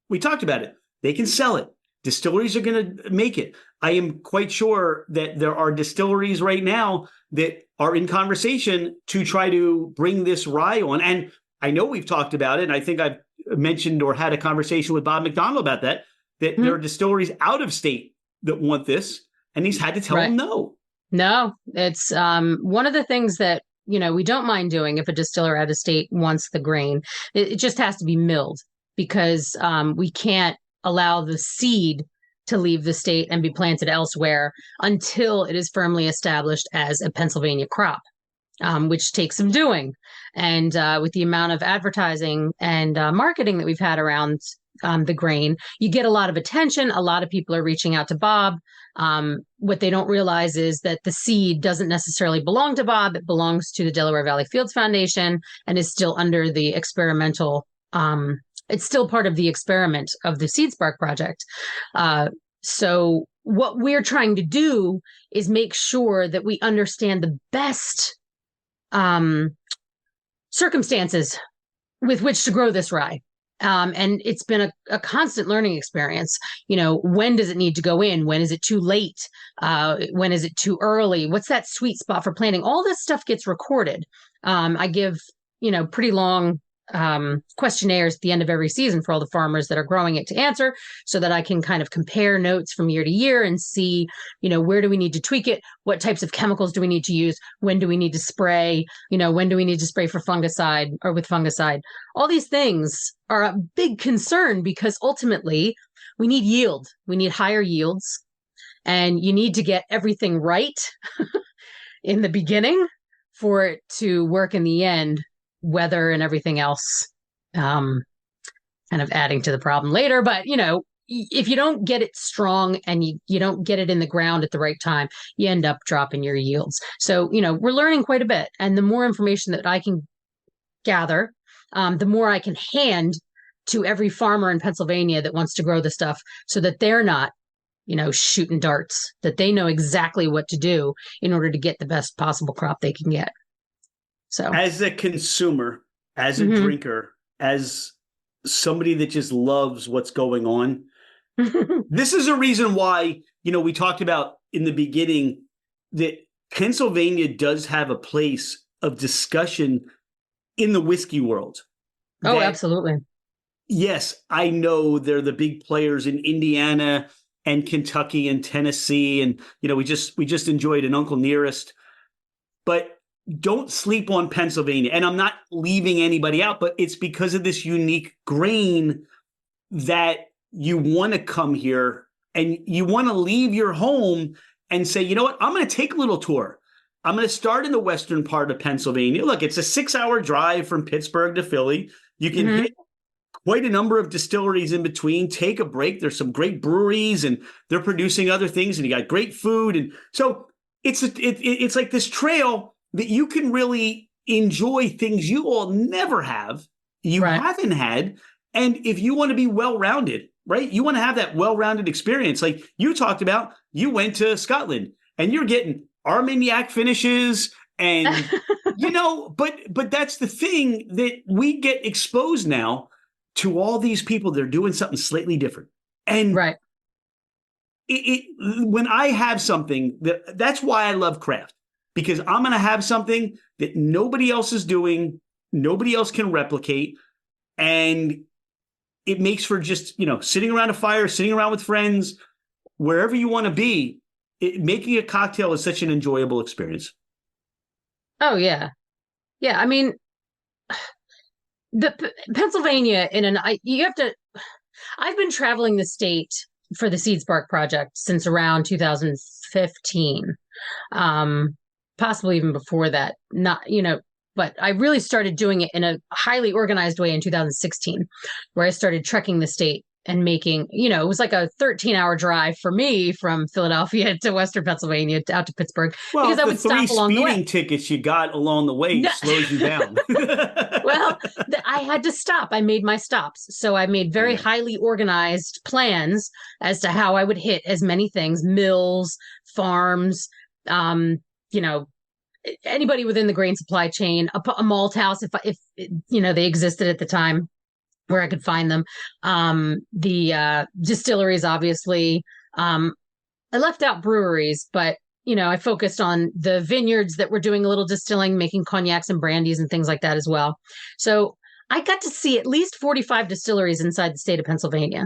we talked about it. They can sell it. Distilleries are going to make it. I am quite sure that there are distilleries right now that are in conversation to try to bring this rye on. And I know we've talked about it. And I think I've mentioned or had a conversation with Bob McDonald about that there are distilleries out of state that want this. And he's had to tell them no. No, it's one of the things that, we don't mind doing if a distiller out of state wants the grain. It just has to be milled, because we can't allow the seed to leave the state and be planted elsewhere until it is firmly established as a Pennsylvania crop, which takes some doing. And with the amount of advertising and marketing that we've had around the grain, you get a lot of attention. A lot of people are reaching out to Bob. What they don't realize is that the seed doesn't necessarily belong to Bob. It belongs to the Delaware Valley Fields Foundation and is still under the experimental it's still part of the experiment of the Seed Spark project. So what we're trying to do is make sure that we understand the best circumstances with which to grow this rye. And it's been a constant learning experience. When does it need to go in? When is it too late? When is it too early? What's that sweet spot for planting? All this stuff gets recorded. I give, pretty long questionnaires at the end of every season for all the farmers that are growing it to answer, so that I can kind of compare notes from year to year and see, where do we need to tweak it? What types of chemicals do we need to use? When do we need to spray? When do we need to spray for fungicide or with fungicide? All these things are a big concern, because ultimately we need yield. We need higher yields, and you need to get everything right in the beginning for it to work in the end. Weather and everything else kind of adding to the problem later. But, if you don't get it strong and you don't get it in the ground at the right time, you end up dropping your yields. So, we're learning quite a bit. And the more information that I can gather, the more I can hand to every farmer in Pennsylvania that wants to grow the stuff, so that they're not, shooting darts, that they know exactly what to do in order to get the best possible crop they can get. So, as a consumer, as a drinker, as somebody that just loves what's going on, This is a reason why, we talked about in the beginning that Pennsylvania does have a place of discussion in the whiskey world. Oh, absolutely. Yes, I know they're the big players in Indiana and Kentucky and Tennessee. And, we just enjoyed an Uncle Nearest. But don't sleep on Pennsylvania. And I'm not leaving anybody out, but it's because of this unique grain that you want to come here and you want to leave your home and say, you know what, I'm going to take a little tour. I'm going to start in the western part of Pennsylvania. Look, it's a 6-hour drive from Pittsburgh to Philly. You can hit quite a number of distilleries in between, take a break. There's some great breweries and they're producing other things and you got great food. And so it's like this trail that you can really enjoy things you all never have, haven't had. And if you want to be well-rounded, right? You want to have that well-rounded experience. Like you talked about, you went to Scotland and you're getting Armagnac finishes and, but that's the thing that we get exposed now to all these people. They're doing something slightly different. And when I have something that's why I love craft, because I'm going to have something that nobody else is doing, nobody else can replicate. And it makes for just, sitting around a fire, sitting around with friends, wherever you want to be, making a cocktail is such an enjoyable experience. Oh, yeah. Yeah. I mean, the Pennsylvania I've been traveling the state for the Seed Spark project since around 2015. Possibly even before that, but I really started doing it in a highly organized way in 2016, where I started trekking the state and making, it was like a 13-hour drive for me from Philadelphia to Western Pennsylvania out to Pittsburgh. Well, because I would stop along the way. The 3 speeding tickets you got along the way slows you down. Well, I had to stop. I made my stops. So I made very highly organized plans as to how I would hit as many things, mills, farms, anybody within the grain supply chain, a malt house, if they existed at the time where I could find them. The distilleries, obviously. I left out breweries, but, I focused on the vineyards that were doing a little distilling, making cognacs and brandies and things like that as well. So I got to see at least 45 distilleries inside the state of Pennsylvania.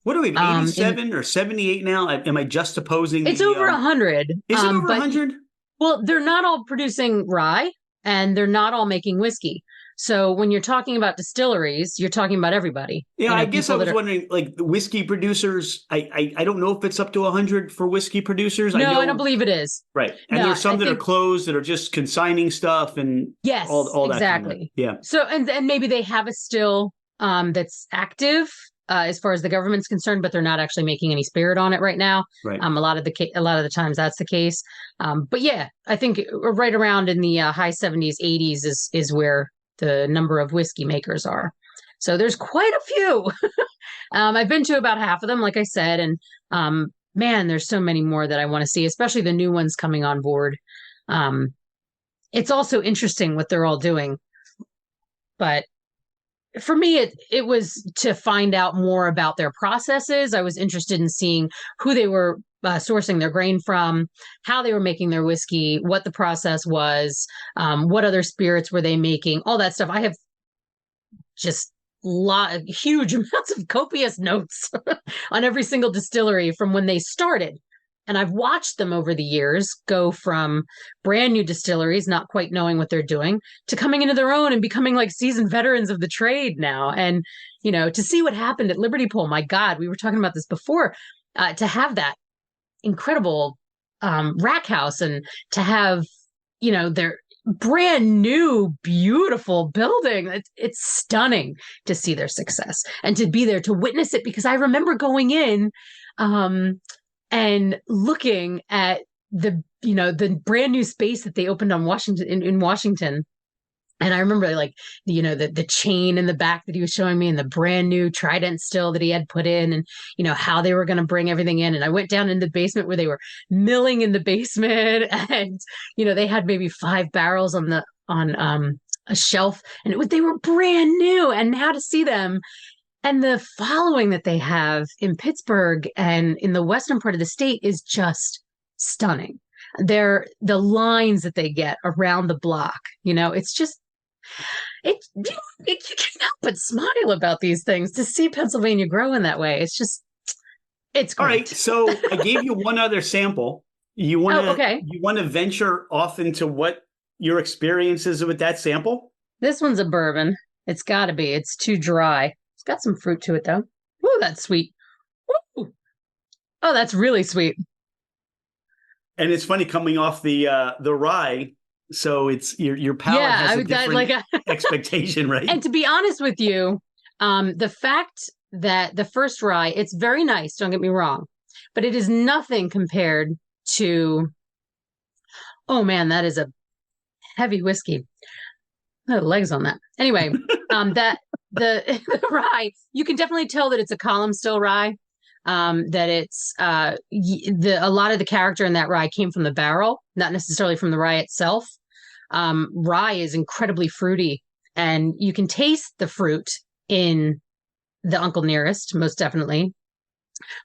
What are we, 87 or 78 now? Am I just opposing? It's over 100. Is it over 100? Well, they're not all producing rye and they're not all making whiskey. So when you're talking about distilleries, you're talking about everybody. Yeah, I guess I was wondering, like the whiskey producers, I don't know if it's up to 100 for whiskey producers. No, I don't believe it is. Right. And there's some that are closed that are just consigning stuff and all that. Exactly. Yeah. So, and maybe they have a still that's active as far as the government's concerned, but they're not actually making any spirit on it right now. Right. A lot of the times that's the case. But yeah, I think right around in the high 70s, 80s is where the number of whiskey makers are. So there's quite a few. I've been to about half of them, like I said, and man, there's so many more that I want to see, especially the new ones coming on board. It's also interesting what they're all doing. But for me, it was to find out more about their processes. I was interested in seeing who they were sourcing their grain from, how they were making their whiskey, what the process was, what other spirits were they making, all that stuff. I have just huge amounts of copious notes on every single distillery from when they started. And I've watched them over the years go from brand new distilleries, not quite knowing what they're doing, to coming into their own and becoming like seasoned veterans of the trade now. And, to see what happened at Liberty Pole, my God, we were talking about this before, to have that incredible rack house and to have, their brand new, beautiful building. It's stunning to see their success and to be there to witness it, because I remember going in, and looking at the brand new space that they opened on Washington in Washington. And I remember the chain in the back that he was showing me and the brand new Trident still that he had put in and, how they were going to bring everything in. And I went down in the basement where they were milling in the basement and, they had maybe 5 barrels on a shelf and they were brand new. And now to see them And the following that they have in Pittsburgh and in the western part of the state is just stunning. The lines that they get around the block, it's just you can't help but smile about these things to see Pennsylvania grow in that way. It's great. All right, so I gave you one other sample. You want to okay. You want to venture off into what your experience is with that sample? This one's a bourbon. It's got to be. It's too dry. It's got some fruit to it though. Ooh, that's sweet. Ooh. Oh, that's really sweet. And it's funny coming off the rye, so it's your palate has a different expectation, right? And to be honest with you, the fact that the first rye, it's very nice, don't get me wrong, but it is nothing compared to, oh man, that is a heavy whiskey. Oh, legs on that. Anyway, that the rye, you can definitely tell that it's a column still rye. That it's a lot of the character in that rye came from the barrel, not necessarily from the rye itself. Rye is incredibly fruity, and you can taste the fruit in the Uncle Nearest, most definitely,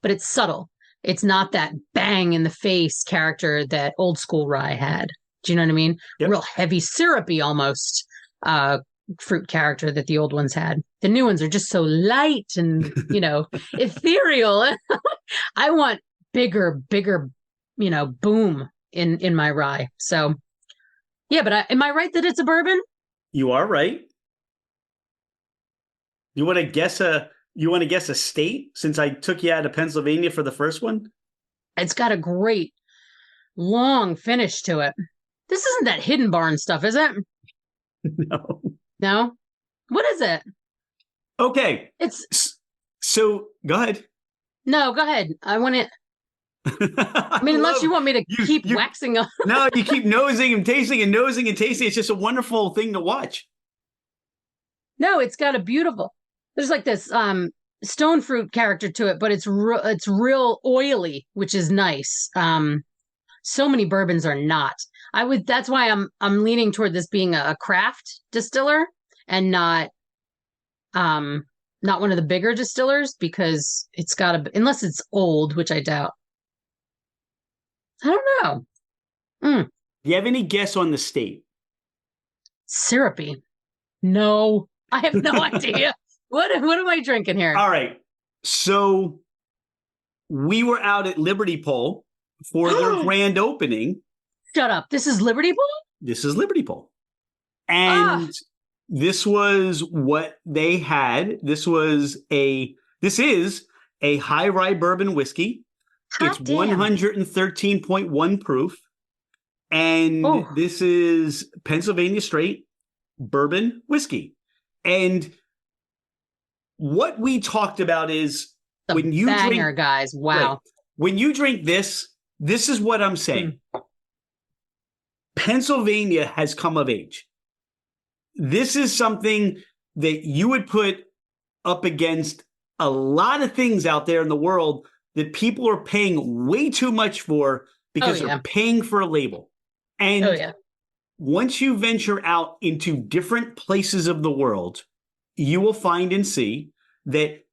but it's subtle. It's not that bang in the face character that old school rye had. Do you know what I mean? Yep. Real heavy, syrupy almost fruit character that the old ones had. The new ones are just so light and, ethereal. I want bigger, boom in my rye. So, yeah, but am I right that it's a bourbon? You are right. You want to guess a state since I took you out of Pennsylvania for the first one? It's got a great long finish to it. This isn't that Hidden Barn stuff, is it? No. No? What is it? Okay. So go ahead. No, go ahead. I want it. Unless you want me to keep waxing on. No, you keep nosing and tasting and nosing and tasting. It's just a wonderful thing to watch. No, it's got a beautiful. There's like this stone fruit character to it, but it's real oily, which is nice. So many bourbons are not. That's why I'm leaning toward this being a craft distiller and not one of the bigger distillers, because it's got unless it's old, which I doubt. I don't know. Do you have any guess on the state? Syrupy. No, I have no idea. What am I drinking here? All right. So we were out at Liberty Pole for their grand opening. Shut up. This is Liberty Pole? This is Liberty Pole. And this was what they had. This is a high rye bourbon whiskey. It's 113.1 proof. And this is Pennsylvania straight bourbon whiskey. And what we talked about is when you drink, guys. Wow. Right, when you drink this is what I'm saying. Pennsylvania has come of age. This is something that you would put up against a lot of things out there in the world that people are paying way too much for because they're paying for a label. And once you venture out into different places of the world, you will find and see that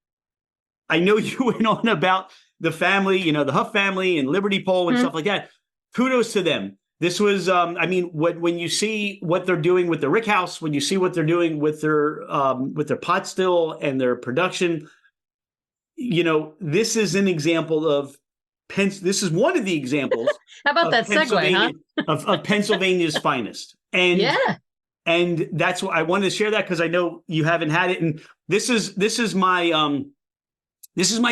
I know you went on about the family, the Huff family and Liberty Pole and stuff like that. Kudos to them. This was, when you see what they're doing with the Rick House, when you see what they're doing with their pot still and their production, this is an example of this is one of the examples. How about that segue, huh? of Pennsylvania's finest. And that's what I wanted to share that because I know you haven't had it. And this is my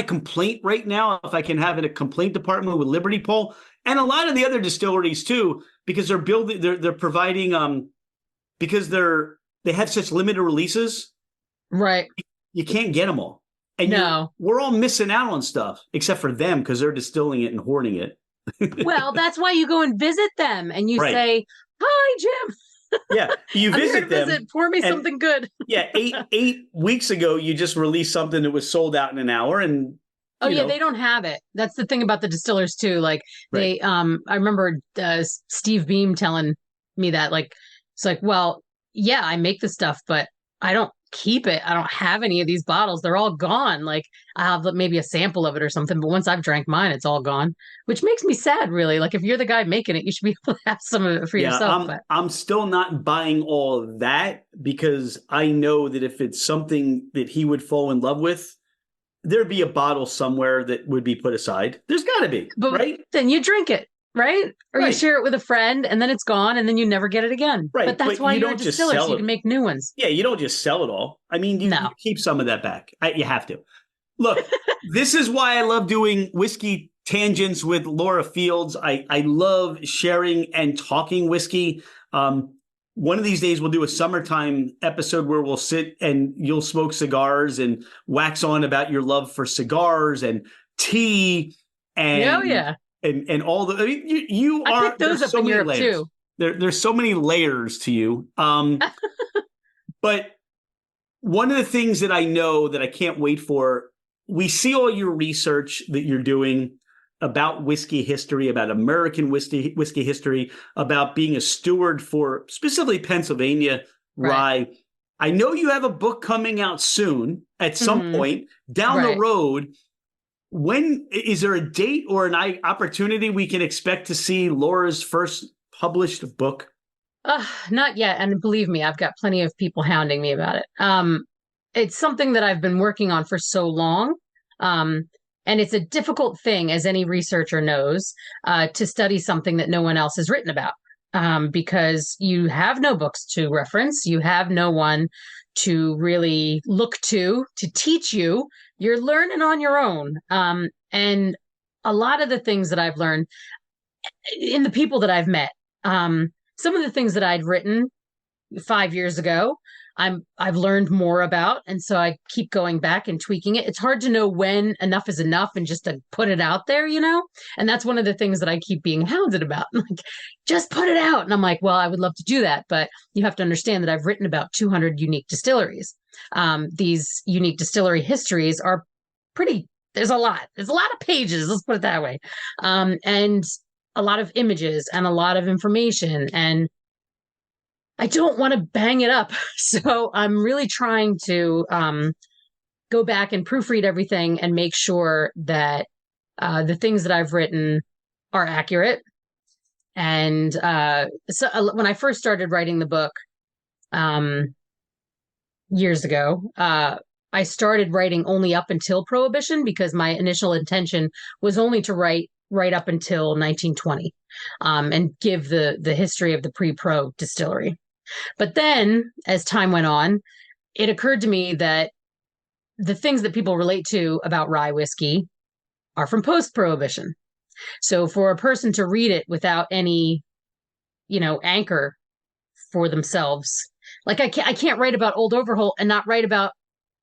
complaint right now. If I can have a complaint department with Liberty Pole and a lot of the other distilleries too, because they're providing, because they have such limited releases. Right. You can't get them all. And we're all missing out on stuff except for them because they're distilling it and hoarding it. Well, that's why you go and visit them and you say, "Hi, Jim." Yeah, you visit them. Pour me something good. Yeah, 8 weeks ago, you just released something that was sold out in an hour, and they don't have it. That's the thing about the distillers too. Like they, I remember Steve Beam telling me that. Like it's like, well, yeah, I make the stuff, but I don't keep it. I don't have any of these bottles. They're all gone. Like I have maybe a sample of it or something, but once I've drank mine, it's all gone, which makes me sad, really. Like if you're the guy making it, you should be able to have some of it for yourself. But I'm still not buying all of that because I know that if it's something that he would fall in love with, there'd be a bottle somewhere that would be put aside. There's got to be, right? Then you drink it, right? Or Right. you share it with a friend and then it's gone and then you never get it again. Right, But that's but why you you're a don't just distiller, sell so you it. can make new ones. Yeah, you don't just sell it all. I mean, you No. keep some of that back. You have to. Look, this is why I love doing whiskey tangents with Laura Fields. I love sharing and talking whiskey. One of these days we'll do a summertime episode where we'll sit and you'll smoke cigars and wax on about your love for cigars and tea and and all the. I mean, you I are. picked those There's up so in many Europe layers. too. There's so many layers to you. But one of the things that I know that I can't wait for, we see all your research that you're doing about whiskey history, about American whiskey history, about being a steward for specifically Pennsylvania rye. I know you have a book coming out soon at some point down the road. When is there a date or an opportunity we can expect to see Laura's first published book? Not yet. And believe me, I've got plenty of people hounding me about it. It's something that I've been working on for so long. And it's a difficult thing, as any researcher knows, to study something that no one else has written about, because you have no books to reference. You have no one to really look to teach you. You're learning on your own. And a lot of the things that I've learned in the people that I've met, some of the things that I'd written 5 years ago, I've learned more about. And so I keep going back and tweaking it. It's hard to know when enough is enough and just to put it out there, And that's one of the things that I keep being hounded about. Like, just put it out. And I'm like, well, I would love to do that. But you have to understand that I've written about 200 unique distilleries. These unique distillery histories are there's a lot of pages. Let's put it that way. And a lot of images and a lot of information. And I don't want to bang it up. So I'm really trying to go back and proofread everything and make sure that the things that I've written are accurate. And so when I first started writing the book years ago, I started writing only up until Prohibition because my initial intention was only to write right up until 1920 and give the history of the pre-pro distillery. But then, as time went on, it occurred to me that the things that people relate to about rye whiskey are from post-Prohibition. So for a person to read it without any, anchor for themselves, like I can't write about Old Overholt and not write about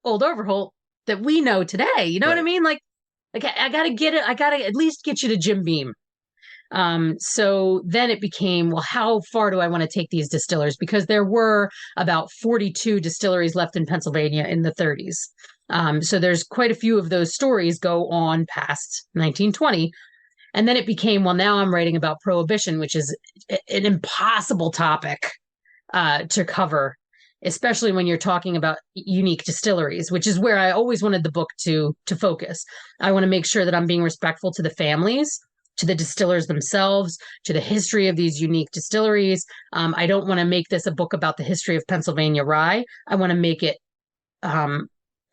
Old Overholt that we know today. You know what I mean? Like I got to get it. I got to at least get you to Jim Beam. So then it became, well, how far do I want to take these distillers? Because there were about 42 distilleries left in Pennsylvania in the 30s. So there's quite a few of those stories go on past 1920. And then it became, well, now I'm writing about Prohibition, which is an impossible topic to cover, especially when you're talking about unique distilleries, which is where I always wanted the book to focus. I want to make sure that I'm being respectful to the families, to the distillers themselves, to the history of these unique distilleries. I don't want to make this a book about the history of Pennsylvania rye. I want to make it a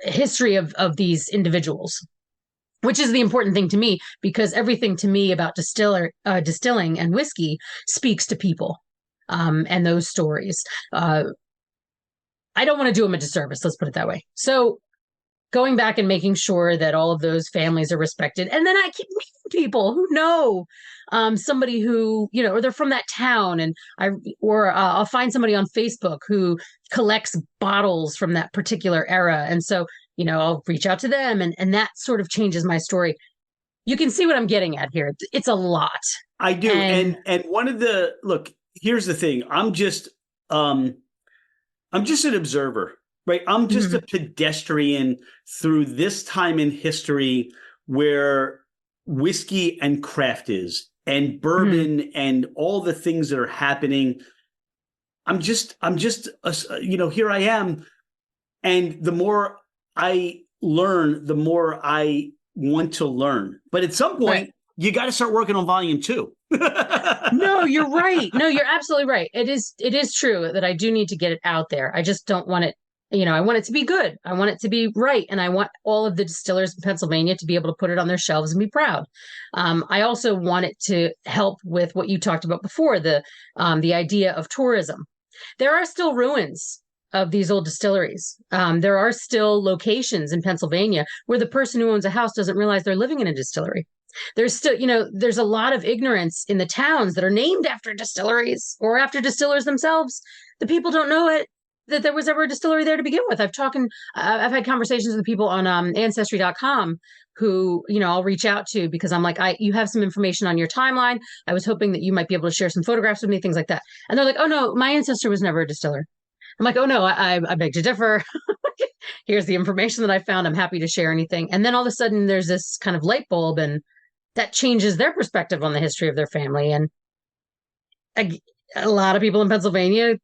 history of these individuals, which is the important thing to me, because everything to me about distilling and whiskey speaks to people and those stories. I don't want to do them a disservice, let's put it that way. So going back and making sure that all of those families are respected. And then I keep meeting people who know somebody who, or they're from that town. And I'll find somebody on Facebook who collects bottles from that particular era. And so, I'll reach out to them and that sort of changes my story. You can see what I'm getting at here. It's a lot. I do. And one of look, here's the thing. I'm just an observer. Right. I'm just a pedestrian through this time in history where whiskey and craft is and bourbon and all the things that are happening. I'm just, here I am. And the more I learn, the more I want to learn. But at some point, you got to start working on volume 2. No, you're right. No, you're absolutely right. It is true that I do need to get it out there. I just don't want it, I want it to be good. I want it to be right. And I want all of the distillers in Pennsylvania to be able to put it on their shelves and be proud. I also want it to help with what you talked about before, the idea of tourism. There are still ruins of these old distilleries. There are still locations in Pennsylvania where the person who owns a house doesn't realize they're living in a distillery. There's still, there's a lot of ignorance in the towns that are named after distilleries or after distillers themselves. The people don't know it, that there was ever a distillery there to begin with. I've had conversations with people on Ancestry.com who, I'll reach out to because I'm like, you have some information on your timeline. I was hoping that you might be able to share some photographs with me, things like that. And they're like, oh no, my ancestor was never a distiller. I'm like, oh no, I beg to differ. Here's the information that I found. I'm happy to share anything. And then all of a sudden there's this kind of light bulb, and that changes their perspective on the history of their family. And a lot of people in Pennsylvania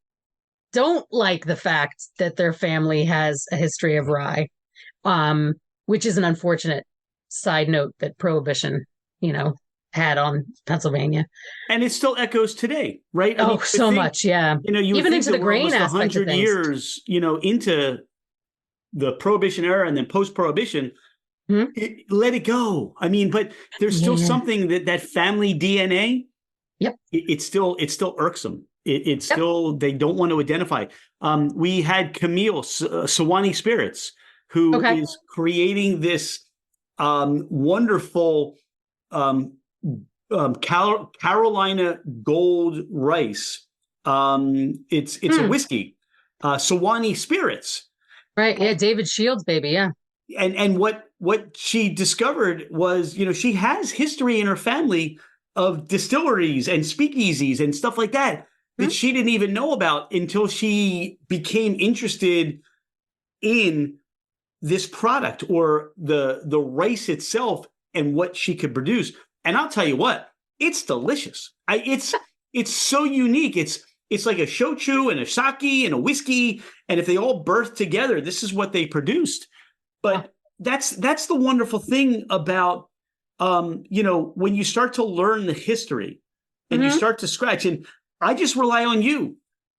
don't like the fact that their family has a history of rye, which is an unfortunate side note that Prohibition, had on Pennsylvania. And it still echoes today, right? So much, yeah. You even into the grain aspect of 100 years, into the Prohibition era and then post-Prohibition, let it go. But there's still something that family DNA. Yep. It's still irksome. It's still, they don't want to identify. We had Camille Sewanee Spirits, who is creating this wonderful Carolina Gold rice. It's a whiskey, Sewanee Spirits. Right. Yeah. David Shields, baby. Yeah. And what she discovered was, she has history in her family of distilleries and speakeasies and stuff like that she didn't even know about until she became interested in this product or the rice itself and what she could produce. And I'll tell you what, it's delicious. It's so unique. It's like a shochu and a sake and a whiskey. And if they all birthed together, this is what they produced. But that's the wonderful thing about, when you start to learn the history and you start to scratch. And I just rely on you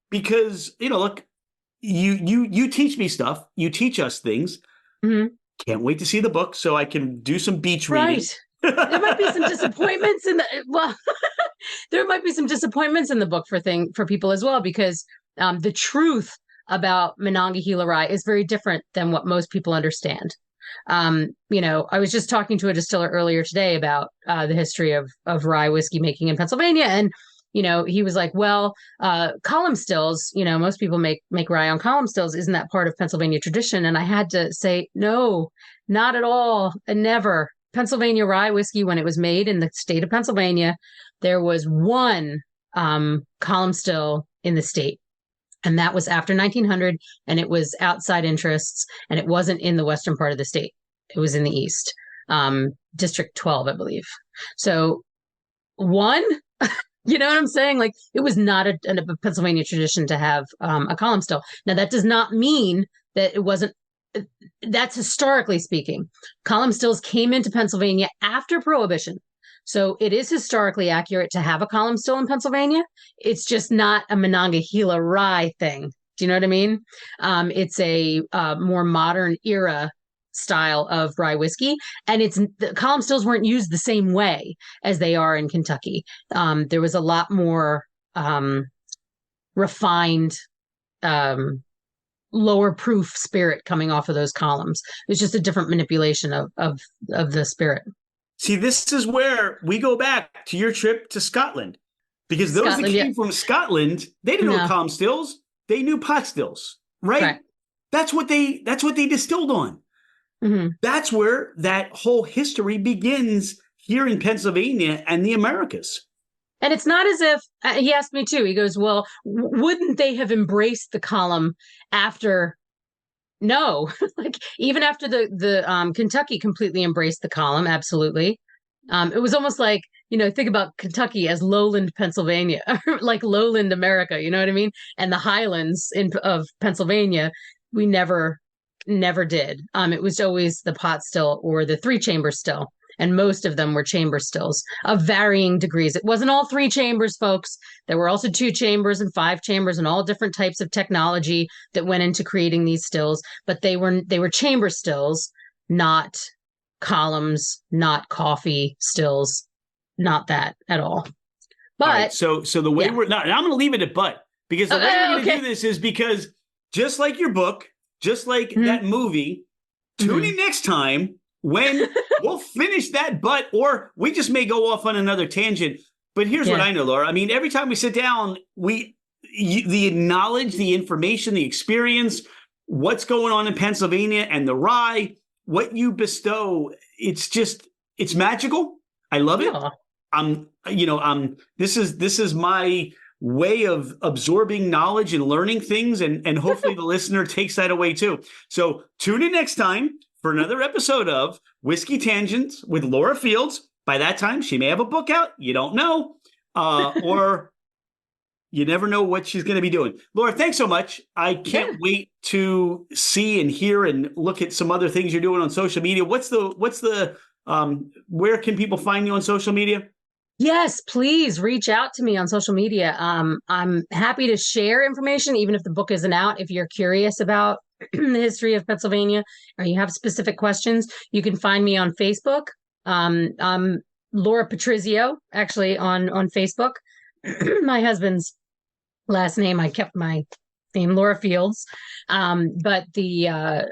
because, look, you teach me stuff. You teach us things. Mm-hmm. Can't wait to see the book so I can do some beach reading. There might be some disappointments there might be some disappointments in the book for people as well, because the truth about Monongahela rye is very different than what most people understand. I was just talking to a distiller earlier today about the history of rye whiskey making in Pennsylvania, and he was like, well, column stills, most people make rye on column stills. Isn't that part of Pennsylvania tradition? And I had to say, no, not at all. And never. Pennsylvania rye whiskey, when it was made in the state of Pennsylvania, there was one column still in the state. And that was after 1900, and it was outside interests, and it wasn't in the western part of the state. It was in the east, District 12, I believe. So one, you know what I'm saying? Like, it was not a Pennsylvania tradition to have a column still. Now, that does not mean that it wasn't. That's historically speaking. Column stills came into Pennsylvania after Prohibition. So it is historically accurate to have a column still in Pennsylvania. It's just not a Monongahela rye thing. Do you know what I mean? It's a more modern era style of rye whiskey, and the column stills weren't used the same way as they are in Kentucky. There was a lot more refined, lower proof spirit coming off of those columns. It was just a different manipulation of the spirit. See, this is where we go back to your trip to Scotland, because those that came from Scotland, they didn't know column stills; they knew pot stills, right? Correct. That's what they distilled on. Mm-hmm. That's where that whole history begins here in Pennsylvania and the Americas. And it's not as if he asked me too. He goes, "Well, wouldn't they have embraced the column after?" No, like even after the Kentucky completely embraced the column, absolutely. It was almost like, think about Kentucky as lowland Pennsylvania, like lowland America, you know what I mean? And the highlands of Pennsylvania, we never never did. It was always the pot still or the 3-chamber still. And most of them were chamber stills of varying degrees. It wasn't all 3 chambers, folks. There were also 2 chambers and 5 chambers and all different types of technology that went into creating these stills. But they were chamber stills, not columns, not coffee stills, not that at all. But all right, so the way we're now, I'm going to leave it at but, because the way we're going to do this is because just like your book, just like that movie, tune in next time when we'll finish that but, or we just may go off on another tangent. But here's what I know, Laura. I mean, every time we sit down, the knowledge, the information, the experience, what's going on in Pennsylvania and the rye, what you bestow, it's magical. I love it. This is my way of absorbing knowledge and learning things, and hopefully the listener takes that away too. So tune in next time for another episode of Whiskey Tangents with Laura Fields. By that time, she may have a book out. You don't know. Or you never know what she's going to be doing. Laura, thanks so much. I can't wait to see and hear and look at some other things you're doing on social media. What's the where can people find you on social media? Yes, please reach out to me on social media. I'm happy to share information, even if the book isn't out. If you're curious about the history of Pennsylvania or you have specific questions, you can find me on Facebook. I'm Laura Patrizio, actually, on Facebook. My husband's last name, I kept my name, Laura Fields. But the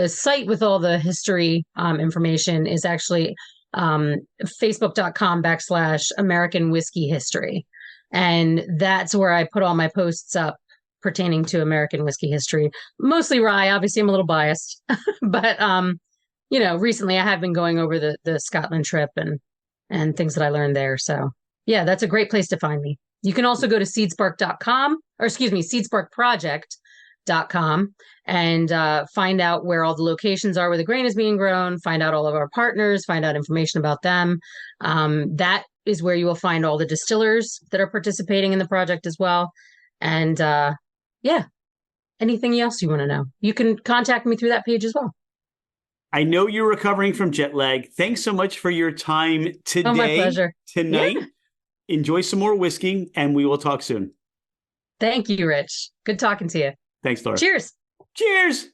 site with all the history information is actually facebook.com/American Whiskey History. And that's where I put all my posts up pertaining to American whiskey history, mostly rye. Obviously, I'm a little biased, but recently I have been going over the Scotland trip and things that I learned there. So yeah, that's a great place to find me. You can also go to seedsparkproject.com and find out where all the locations are, where the grain is being grown, find out all of our partners, find out information about them. That is where you will find all the distillers that are participating in the project as well. And anything else you want to know, you can contact me through that page as well. I know you're recovering from jet lag. Thanks so much for your time today. Oh, my pleasure. Tonight. Yeah. Enjoy some more whiskey, and we will talk soon. Thank you, Rich. Good talking to you. Thanks, Laura. Cheers. Cheers.